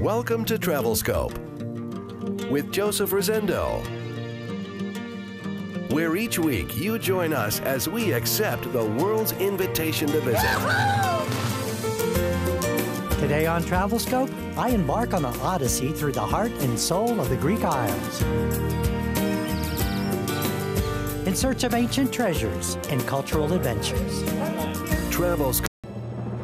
Welcome to Travelscope with Joseph Rosendo, where each week you join us as we accept the world's invitation to visit. Today on Travelscope, I embark on an odyssey through the heart and soul of the Greek Isles, in search of ancient treasures and cultural adventures. Travelscope.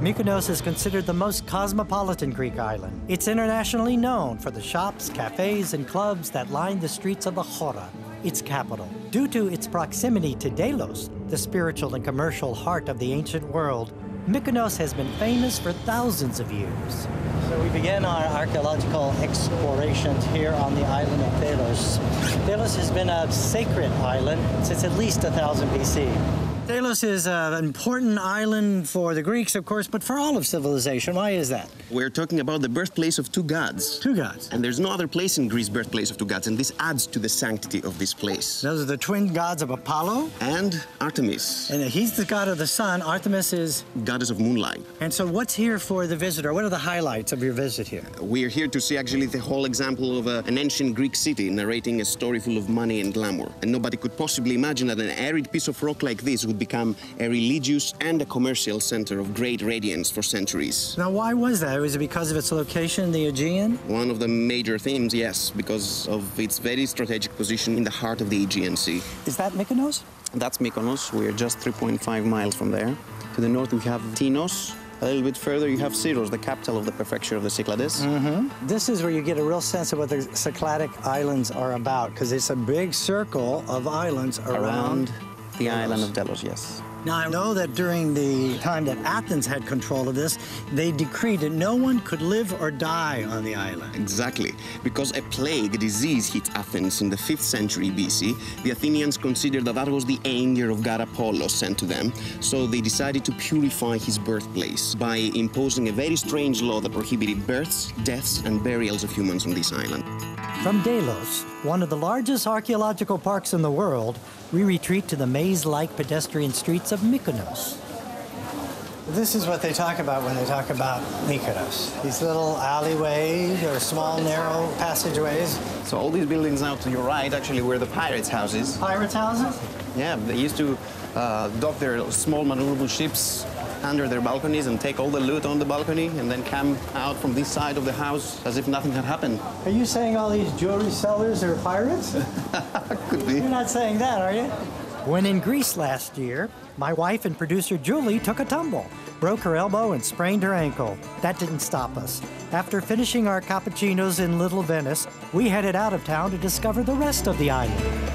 Mykonos is considered the most cosmopolitan Greek island. It's internationally known for the shops, cafes, and clubs that line the streets of the Chora, its capital. Due to its proximity to Delos, the spiritual and commercial heart of the ancient world, Mykonos has been famous for thousands of years. So we begin our archaeological explorations here on the island of Delos. Delos has been a sacred island since at least 1000 BC. Delos is an important island for the Greeks, of course, but for all of civilization. Why is that? We're talking about the birthplace of two gods. Two gods. And there's no other place in Greece birthplace of two gods, and this adds to the sanctity of this place. Those are the twin gods of Apollo. And Artemis. And he's the god of the sun. Artemis is? Goddess of moonlight. And so what's here for the visitor? What are the highlights of your visit here? We're here to see actually the whole example of an ancient Greek city narrating a story full of money and glamour. And nobody could possibly imagine that an arid piece of rock like this would become a religious and a commercial center of great radiance for centuries. Now, why was that? Was it because of its location in the Aegean? One of the major themes, yes, because of its very strategic position in the heart of the Aegean Sea. Is that Mykonos? That's Mykonos. We're just 3.5 miles from there. To the north, we have Tinos. A little bit further, you have Syros, the capital of the prefecture of the Cyclades. This is where you get a real sense of what the Cycladic Islands are about, because it's a big circle of islands around the island of Delos, yes. Now, I know that during the time that Athens had control of this, they decreed that no one could live or die on the island. Exactly. Because a plague disease hit Athens in the 5th century BC, the Athenians considered that that was the anger of god Apollo sent to them, so they decided to purify his birthplace by imposing a very strange law that prohibited births, deaths, and burials of humans on this island. From Delos, one of the largest archaeological parks in the world, we retreat to the maze-like pedestrian streets of Mykonos. This is what they talk about when they talk about Mykonos. These little alleyways or small, narrow passageways. So all these buildings out to your right actually were the pirates' houses. Pirates' houses? Yeah, they used to dock their small maneuverable ships under their balconies and take all the loot on the balcony and then come out from this side of the house as if nothing had happened. Are you saying all these jewelry sellers are pirates? Could be. You're not saying that, are you? When in Greece last year, my wife and producer Julie took a tumble, broke her elbow and sprained her ankle. That didn't stop us. After finishing our cappuccinos in Little Venice, we headed out of town to discover the rest of the island.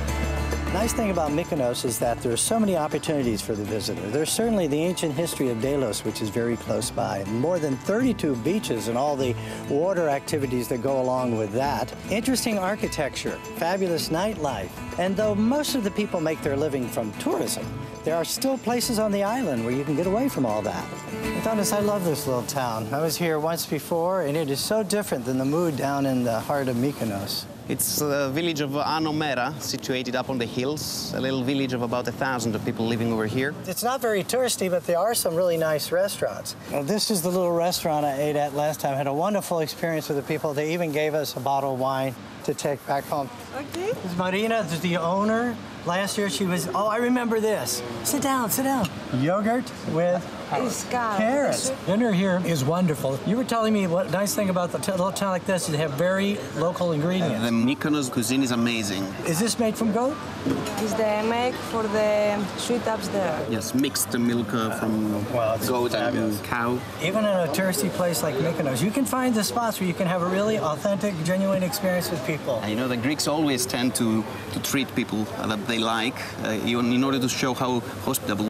The nice thing about Mykonos is that there are so many opportunities for the visitor. There's certainly the ancient history of Delos, which is very close by. More than 32 beaches and all the water activities that go along with that. Interesting architecture, fabulous nightlife. And though most of the people make their living from tourism, there are still places on the island where you can get away from all that. Antonis, I love this little town. I was here once before, and it is so different than the mood down in the heart of Mykonos. It's the village of Anomera, situated up on the hills, a little village of about 1,000 of people living over here. It's not very touristy, but there are some really nice restaurants. Well, this is the little restaurant I ate at last time. I had a wonderful experience with the people. They even gave us a bottle of wine to take back home. Okay. This is Marina, this is the owner. Last year she was, oh, I remember this. Sit down, sit down. Yogurt with carrots. Dinner here is wonderful. You were telling me what nice thing about the little town like this is they have very local ingredients. The Mykonos cuisine is amazing. Is this made from goat? Is the milk for the sweet ups there? Yes, mixed milk from goat and cow. Even in a touristy place like Mykonos, you can find the spots where you can have a really authentic, genuine experience with people. And you know, the Greeks always tend to treat people that they like, even in order to show how hospitable